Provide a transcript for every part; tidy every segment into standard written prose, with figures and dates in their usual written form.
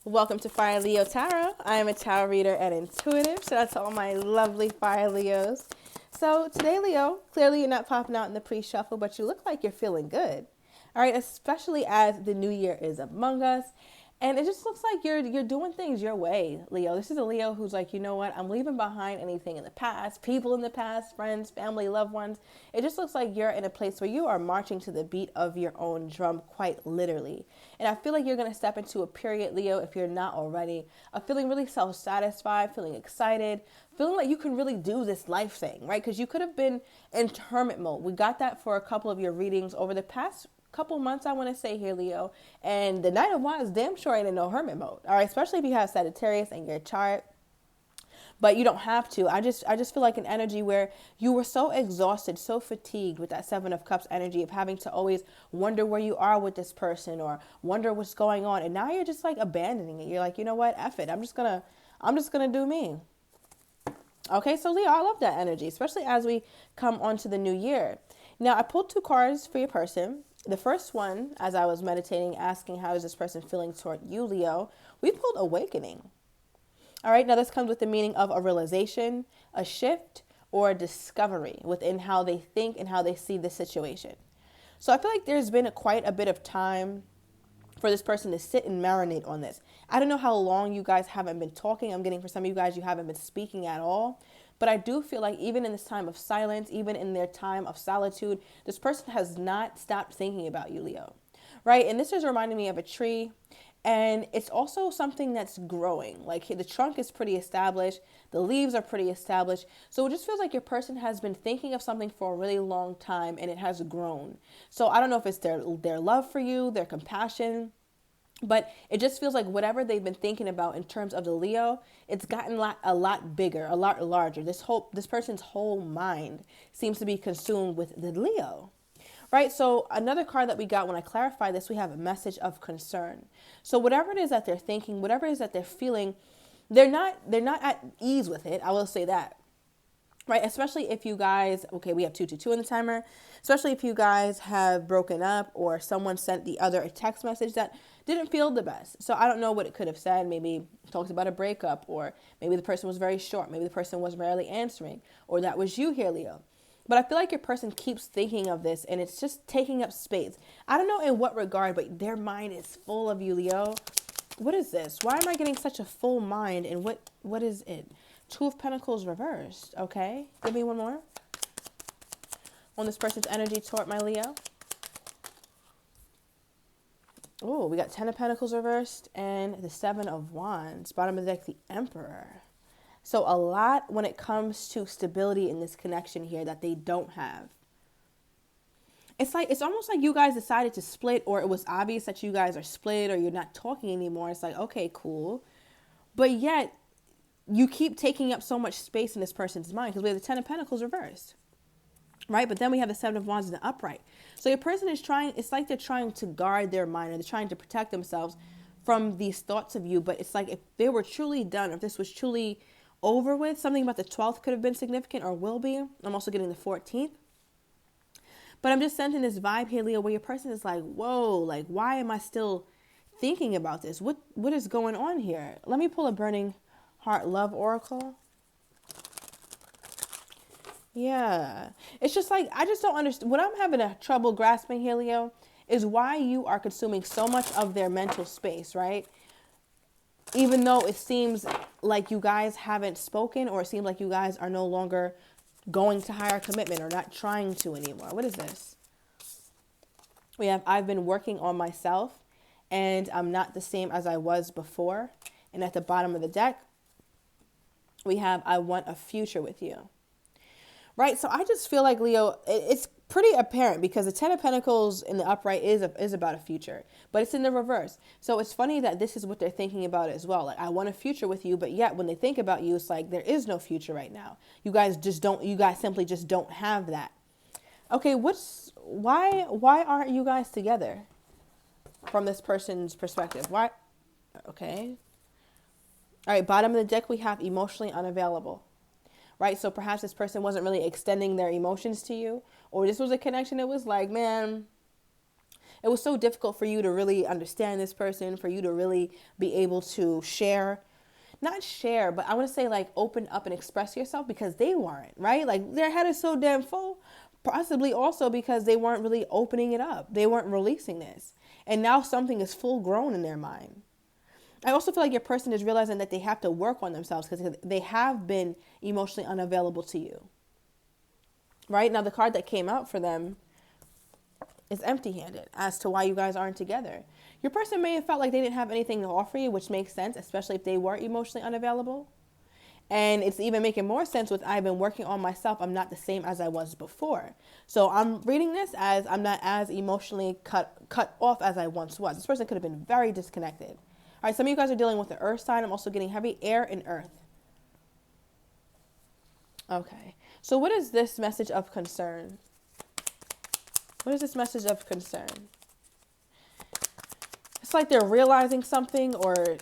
Welcome to Fire Leo Tarot. I am a tarot reader and intuitive. Shout out to all my lovely Fire Leos. So today, Leo, clearly you're not popping out in the pre-shuffle, but you look like you're feeling good. All right, especially as the new year is among us. And it just looks like you're doing things your way, Leo. This is a Leo who's like, you know what? I'm leaving behind anything in the past, people in the past, friends, family, loved ones. It just looks like you're in a place where you are marching to the beat of your own drum, quite literally. And I feel like you're going to step into a period, Leo, if you're not already, of feeling really self-satisfied, feeling excited, feeling like you can really do this life thing, right? Because you could have been in hermit mode. We got that for a couple of your readings over the past couple months, I want to say here, Leo. And the Knight of Wands damn sure ain't in no hermit mode. All right, especially if you have Sagittarius in your chart. But you don't have to. I just feel like an energy where you were so exhausted, so fatigued with that Seven of Cups energy of having to always wonder where you are with this person or wonder what's going on. And now you're just like abandoning it. You're like, you know what? F it. I'm just gonna do me. Okay, so Leo, I love that energy, especially as we come onto the new year. Now, I pulled two cards for your person. The first one, as I was meditating, asking how is this person feeling toward you, Leo, we pulled awakening. All right, now this comes with the meaning of a realization, a shift, or a discovery within how they think and how they see the situation. So I feel like there's been quite a bit of time for this person to sit and marinate on this. I don't know how long you guys haven't been talking. I'm getting for some of you guys, you haven't been speaking at all. But I do feel like even in this time of silence, even in their time of solitude, this person has not stopped thinking about you, Leo. Right? And this is reminding me of a tree. And it's also something that's growing. Like the trunk is pretty established. The leaves are pretty established. So it just feels like your person has been thinking of something for a really long time and it has grown. So I don't know if it's their love for you, their compassion, but it just feels like whatever they've been thinking about in terms of the Leo, it's gotten a lot bigger, a lot larger. This person's whole mind seems to be consumed with the Leo. Right? So another card that we got when I clarified this, we have a message of concern. So whatever it is that they're thinking, whatever it is that they're feeling, they're not at ease with it. I will say that. Right, especially if you guys, okay, we have 222 in the timer, especially if you guys have broken up or someone sent the other a text message that didn't feel the best. So I don't know what it could have said. Maybe talked about a breakup, or maybe the person was very short. Maybe the person was rarely answering, or that was you here, Leo. But I feel like your person keeps thinking of this and it's just taking up space. I don't know in what regard, but their mind is full of you, Leo. What is this? Why am I getting such a full mind and what is it? Two of Pentacles reversed. Okay, give me one more. On this person's energy toward my Leo. Oh, we got Ten of Pentacles reversed and the Seven of Wands. Bottom of the deck, the Emperor. So a lot when it comes to stability in this connection here that they don't have. It's almost like you guys decided to split, or it was obvious that you guys are split or you're not talking anymore. It's like, okay, cool. But yet you keep taking up so much space in this person's mind because we have the Ten of Pentacles reversed, right? But then we have the Seven of Wands in the upright. So your person is trying, it's like they're trying to guard their mind, or they're trying to protect themselves from these thoughts of you. But it's like if they were truly done, if this was truly over with, something about the 12th could have been significant or will be. I'm also getting the 14th. But I'm just sensing this vibe here, Leo, where your person is like, whoa, like, why am I still thinking about this? What is going on here? Let me pull a Burning Heart Love Oracle. Yeah. It's just like, I just don't understand. What I'm having a trouble grasping here, Leo, is why you are consuming so much of their mental space, right? Even though it seems like you guys haven't spoken, or it seems like you guys are no longer going to higher commitment or not trying to anymore. What is this? We have, I've been working on myself and I'm not the same as I was before. And at the bottom of the deck, we have, I want a future with you. Right? So I just feel like, Leo, it's pretty apparent because the Ten of Pentacles in the upright is about a future, but it's in the reverse. So it's funny that this is what they're thinking about as well. Like, I want a future with you, but yet when they think about you, it's like there is no future right now. You guys simply just don't have that. Okay, why aren't you guys together from this person's perspective? Why? Okay. All right, bottom of the deck, we have emotionally unavailable. Right? So perhaps this person wasn't really extending their emotions to you, or this was a connection that was like, man, It was so difficult for you to really understand this person, for you to really be able to share, not share, but I want to say like open up and express yourself, because they weren't, right? Like their head is so damn full, possibly also because they weren't really opening it up. They weren't releasing this. And now something is full grown in their mind. I also feel like your person is realizing that they have to work on themselves because they have been emotionally unavailable to you. Right? Now, the card that came out for them is empty-handed as to why you guys aren't together. Your person may have felt like they didn't have anything to offer you, which makes sense, especially if they were emotionally unavailable. And it's even making more sense with I've been working on myself. I'm not the same as I was before. So I'm reading this as I'm not as emotionally cut off as I once was. This person could have been very disconnected. All right, some of you guys are dealing with the earth sign. I'm also getting heavy air and earth. Okay, so what is this message of concern? What is this message of concern? It's like they're realizing something, or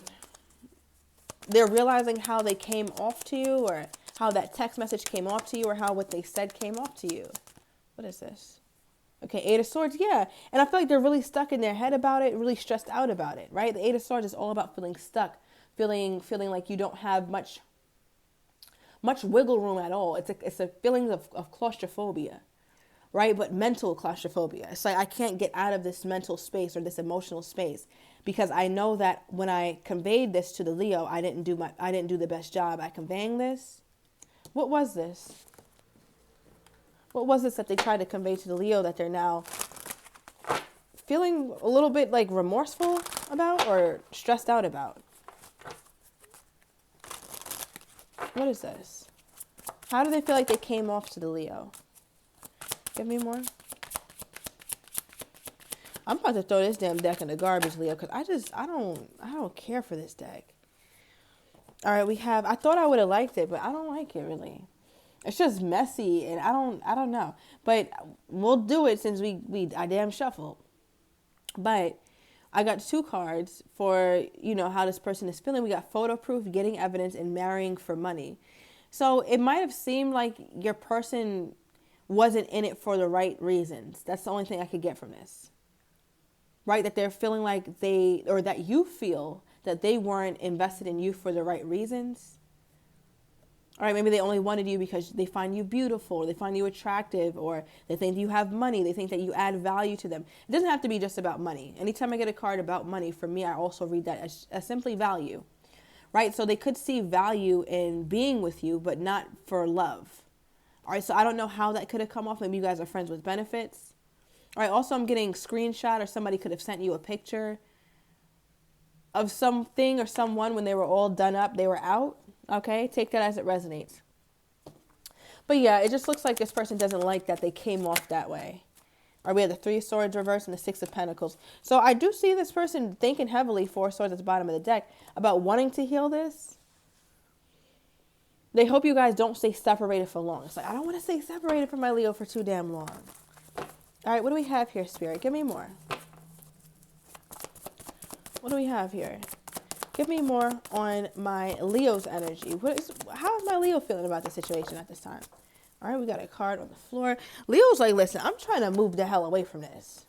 they're realizing how they came off to you, or how that text message came off to you, or how what they said came off to you. What is this? Okay, Eight of Swords, yeah. And I feel like they're really stuck in their head about it, really stressed out about it, right? The Eight of Swords is all about feeling stuck, feeling like you don't have much wiggle room at all. It's a feeling of claustrophobia, right? But mental claustrophobia. It's like I can't get out of this mental space or this emotional space because I know that when I conveyed this to the Leo, I didn't do the best job at conveying this. What was this? What was this that they tried to convey to the Leo that they're now feeling a little bit like remorseful about or stressed out about? What is this? How do they feel like they came off to the Leo? Give me more. I'm about to throw this damn deck in the garbage, Leo, because I don't care for this deck. All right, I thought I would have liked it, but I don't like it really. It's just messy, and I don't know. But we'll do it since I damn shuffled. But I got two cards for, how this person is feeling. We got photo proof, getting evidence, and marrying for money. So it might have seemed like your person wasn't in it for the right reasons. That's the only thing I could get from this. Right? That they're feeling like that you feel that they weren't invested in you for the right reasons. All right, maybe they only wanted you because they find you beautiful, or they find you attractive, or they think you have money. They think that you add value to them. It doesn't have to be just about money. Anytime I get a card about money, for me, I also read that as simply value, right? So they could see value in being with you, but not for love. All right, so I don't know how that could have come off. Maybe you guys are friends with benefits. All right, also I'm getting screenshot, or somebody could have sent you a picture of something or someone when they were all done up, they were out. Okay, take that as it resonates. But yeah, it just looks like this person doesn't like that they came off that way. Or we have the Three of Swords reversed and the Six of Pentacles. So I do see this person thinking heavily, Four of Swords at the bottom of the deck, about wanting to heal this. They hope you guys don't stay separated for long. It's like, I don't want to stay separated from my Leo for too damn long. All right, what do we have here, Spirit? Give me more. What do we have here? Give me more on my Leo's energy. How is my Leo feeling about the situation at this time? All right, we got a card on the floor. Leo's like, listen, I'm trying to move the hell away from this.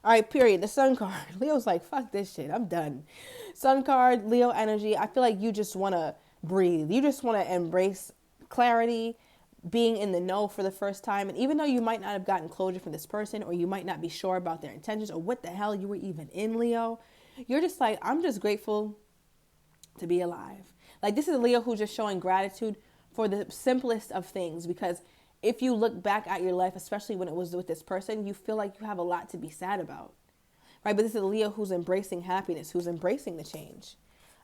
All right, period. The Sun card. Leo's like, fuck this shit. I'm done. Sun card, Leo energy. I feel like you just want to breathe. You just want to embrace clarity, being in the know for the first time. And even though you might not have gotten closure from this person, or you might not be sure about their intentions or what the hell you were even in, Leo, you're just like, I'm just grateful to be alive. Like, this is a Leo who's just showing gratitude for the simplest of things, because if you look back at your life, especially when it was with this person, you feel like you have a lot to be sad about, right? But this is a Leo who's embracing happiness, who's embracing the change.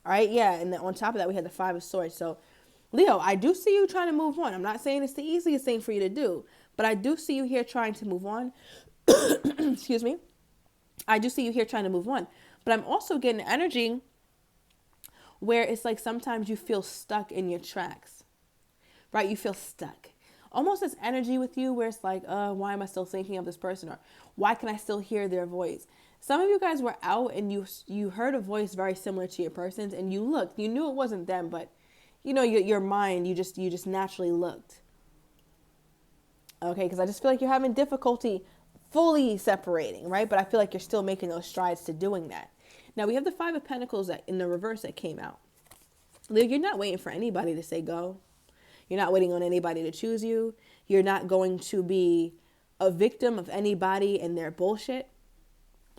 All right, yeah, and then on top of that, we had the Five of Swords. So Leo, I do see you trying to move on. I'm not saying it's the easiest thing for you to do, but I do see you here trying to move on. Excuse me. I do see you here trying to move on, but I'm also getting energy where it's like sometimes you feel stuck in your tracks, right? You feel stuck. Almost this energy with you where it's like, why am I still thinking of this person? Or why can I still hear their voice? Some of you guys were out and you heard a voice very similar to your person's, and you looked. You knew it wasn't them, but your mind, you just naturally looked. Okay, because I just feel like you're having difficulty fully separating, right? But I feel like you're still making those strides to doing that. Now we have the Five of Pentacles that in the reverse that came out. Leo, you're not waiting for anybody to say go. You're not waiting on anybody to choose you. You're not going to be a victim of anybody and their bullshit.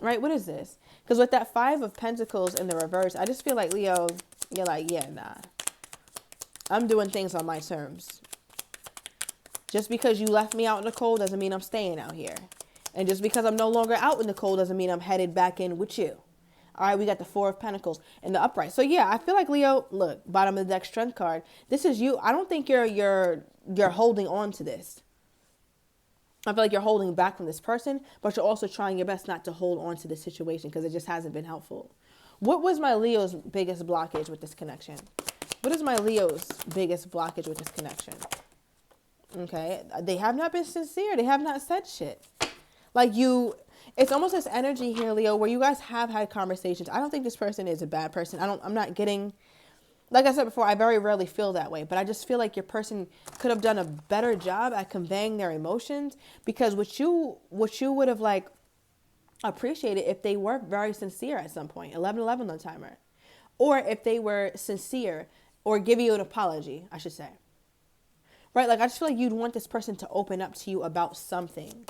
Right? What is this? Because with that Five of Pentacles in the reverse, I just feel like, Leo, you're like, yeah, nah. I'm doing things on my terms. Just because you left me out in the cold doesn't mean I'm staying out here. And just because I'm no longer out in the cold doesn't mean I'm headed back in with you. All right, we got the Four of Pentacles and the upright. So yeah, I feel like, Leo, look, bottom of the deck, Strength card. This is you. I don't think you're holding on to this. I feel like you're holding back from this person, but you're also trying your best not to hold on to this situation because it just hasn't been helpful. What was my Leo's biggest blockage with this connection? What is my Leo's biggest blockage with this connection? Okay, they have not been sincere. They have not said shit. Like it's almost this energy here, Leo, where you guys have had conversations. I don't think this person is a bad person. I'm not getting, like I said before, I very rarely feel that way, but I just feel like your person could have done a better job at conveying their emotions, because what you would have like appreciated if they were very sincere at some point, 11:11 on timer, or if they were sincere or give you an apology, I should say. Right? Like I just feel like you'd want this person to open up to you about something.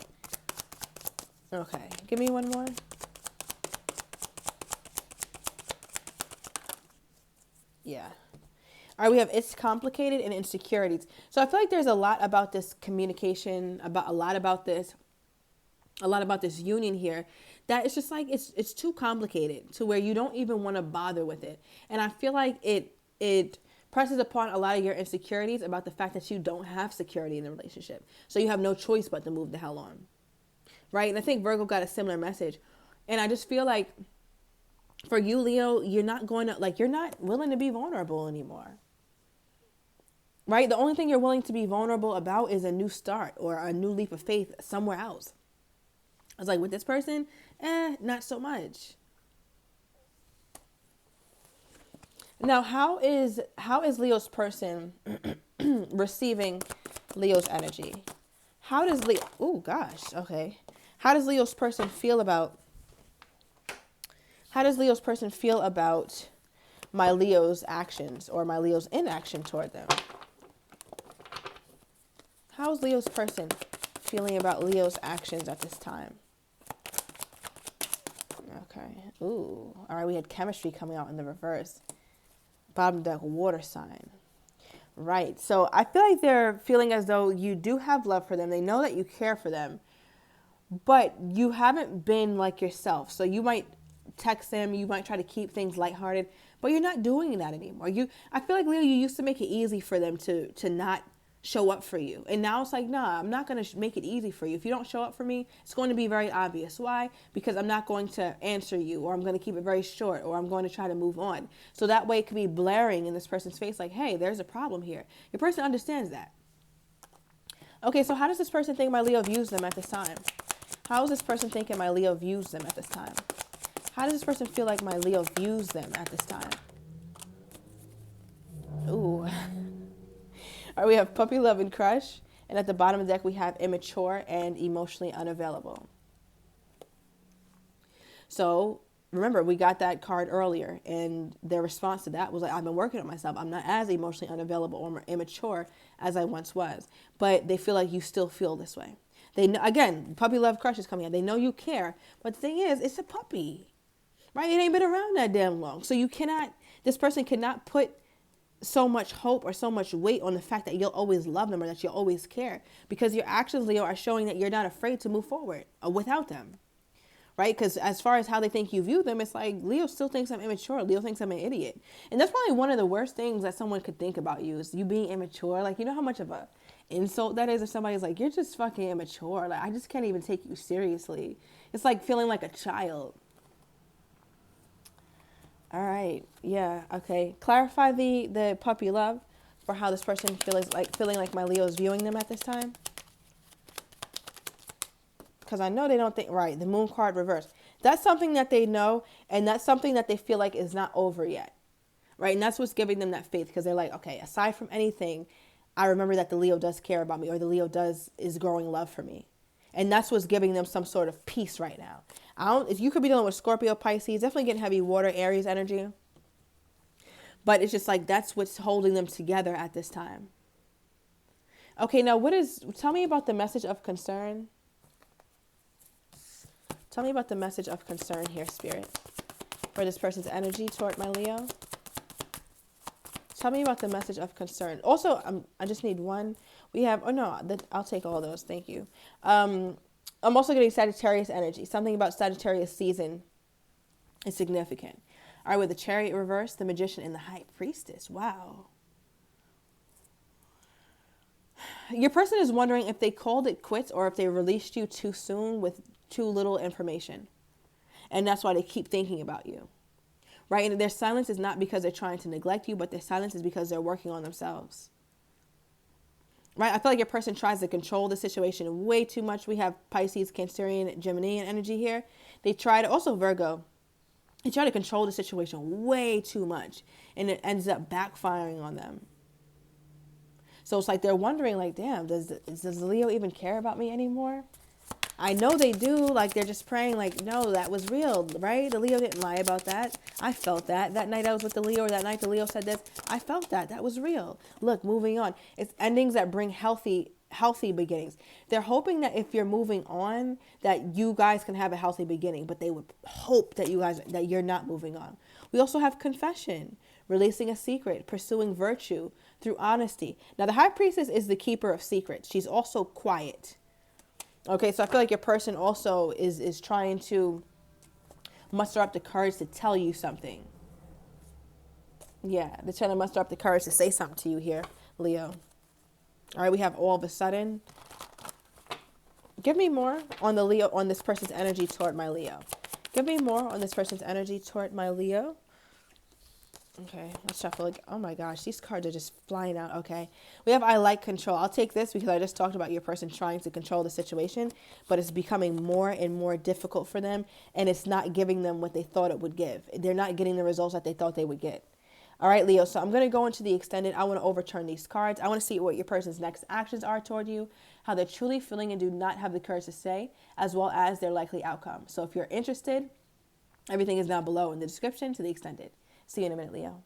Okay, give me one more. Yeah. All right, we have it's complicated and insecurities. So I feel like there's a lot about this communication, about a lot about this union here, that it's just like it's too complicated to where you don't even want to bother with it. And I feel like it presses upon a lot of your insecurities about the fact that you don't have security in the relationship. So you have no choice but to move the hell on. Right? And I think Virgo got a similar message. And I just feel like for you, Leo, you're not willing to be vulnerable anymore. Right? The only thing you're willing to be vulnerable about is a new start or a new leap of faith somewhere else. I was like, with this person, not so much. Now, how is Leo's person receiving Leo's energy? How does Leo, oh gosh, okay. How does Leo's person feel about my Leo's actions or my Leo's inaction toward them? How is Leo's person feeling about Leo's actions at this time? Okay. Ooh. All right, we had chemistry coming out in the reverse. Bottom deck, water sign. Right. So I feel like they're feeling as though you do have love for them. They know that you care for them, but you haven't been like yourself. So you might text them, you might try to keep things lighthearted, but you're not doing that anymore. I feel like, Leo, you used to make it easy for them to not show up for you. And now it's like, nah, I'm not going to make it easy for you. If you don't show up for me, it's going to be very obvious. Why? Because I'm not going to answer you, or I'm going to keep it very short, or I'm going to try to move on. So that way it could be blaring in this person's face like, hey, there's a problem here. Your person understands that. Okay, so how does this person think my Leo views them at this time? How is this person thinking my Leo views them at this time? How does this person feel like my Leo views them at this time? Ooh. All right, we have puppy love and crush. And at the bottom of the deck, we have immature and emotionally unavailable. So remember, we got that card earlier, and their response to that was like, I've been working on myself. I'm not as emotionally unavailable or immature as I once was. But they feel like you still feel this way. They know, again, puppy love crush is coming out. They know you care. But the thing is, it's a puppy, right? It ain't been around that damn long. So this person cannot put so much hope or so much weight on the fact that you'll always love them or that you'll always care, because your actions, Leo, are showing that you're not afraid to move forward without them, right? Because as far as how they think you view them, it's like Leo still thinks I'm immature. Leo thinks I'm an idiot. And that's probably one of the worst things that someone could think about you, is you being immature. Like, you know how much of a insult that is if somebody's like, you're just fucking immature. Like, I just can't even take you seriously. It's like feeling like a child. All right. Yeah. Okay. Clarify the puppy love for how this person feeling like my Leo is viewing them at this time. Because I know they don't think, right, the moon card reverse. That's something that they know, and that's something that they feel like is not over yet. Right. And that's what's giving them that faith, because they're like, okay, aside from anything, I remember that the Leo does care about me, or the Leo is growing love for me. And that's what's giving them some sort of peace right now. If you could be dealing with Scorpio, Pisces, definitely getting heavy water, Aries energy. But it's just like that's what's holding them together at this time. Okay, now tell me about the message of concern. Tell me about the message of concern here, Spirit, for this person's energy toward my Leo. Tell me about the message of concern. Also, I just need one. We have, I'll take all those. Thank you. I'm also getting Sagittarius energy. Something about Sagittarius season is significant. All right, with the Chariot reverse, the Magician, and the High Priestess. Wow. Your person is wondering if they called it quits or if they released you too soon with too little information. And that's why they keep thinking about you. Right? And their silence is not because they're trying to neglect you, but their silence is because they're working on themselves. Right? I feel like your person tries to control the situation way too much. We have Pisces, Cancerian, Geminian energy here. They try to, also Virgo, they try to control the situation way too much. And it ends up backfiring on them. So it's like they're wondering, like, damn, does Leo even care about me anymore? I know they do. Like, they're just praying, like, no, that was real, right? The Leo didn't lie about that. I felt that. That night I was with the Leo, or that night the Leo said this. I felt that. That was real. Look, moving on. It's endings that bring healthy beginnings. They're hoping that if you're moving on, that you guys can have a healthy beginning, but they would hope that that you're not moving on. We also have confession, releasing a secret, pursuing virtue through honesty. Now, the High Priestess is the keeper of secrets. She's also quiet. Okay, so I feel like your person also is trying to muster up the courage to tell you something. Yeah, they're trying to muster up the courage to say something to you here, Leo. All right, we have all of a sudden. Give me more on the Leo, on this person's energy toward my Leo. Give me more on this person's energy toward my Leo. Okay, let's shuffle. Like, oh my gosh, these cards are just flying out. Okay, we have I like control. I'll take this because I just talked about your person trying to control the situation, but it's becoming more and more difficult for them, and it's not giving them what they thought it would give. They're not getting the results that they thought they would get. All right, Leo, so I'm going to go into the extended. I want to overturn these cards. I want to see what your person's next actions are toward you, how they're truly feeling and do not have the courage to say, as well as their likely outcome. So if you're interested, everything is down below in the description to the extended. See you in a minute, Leo.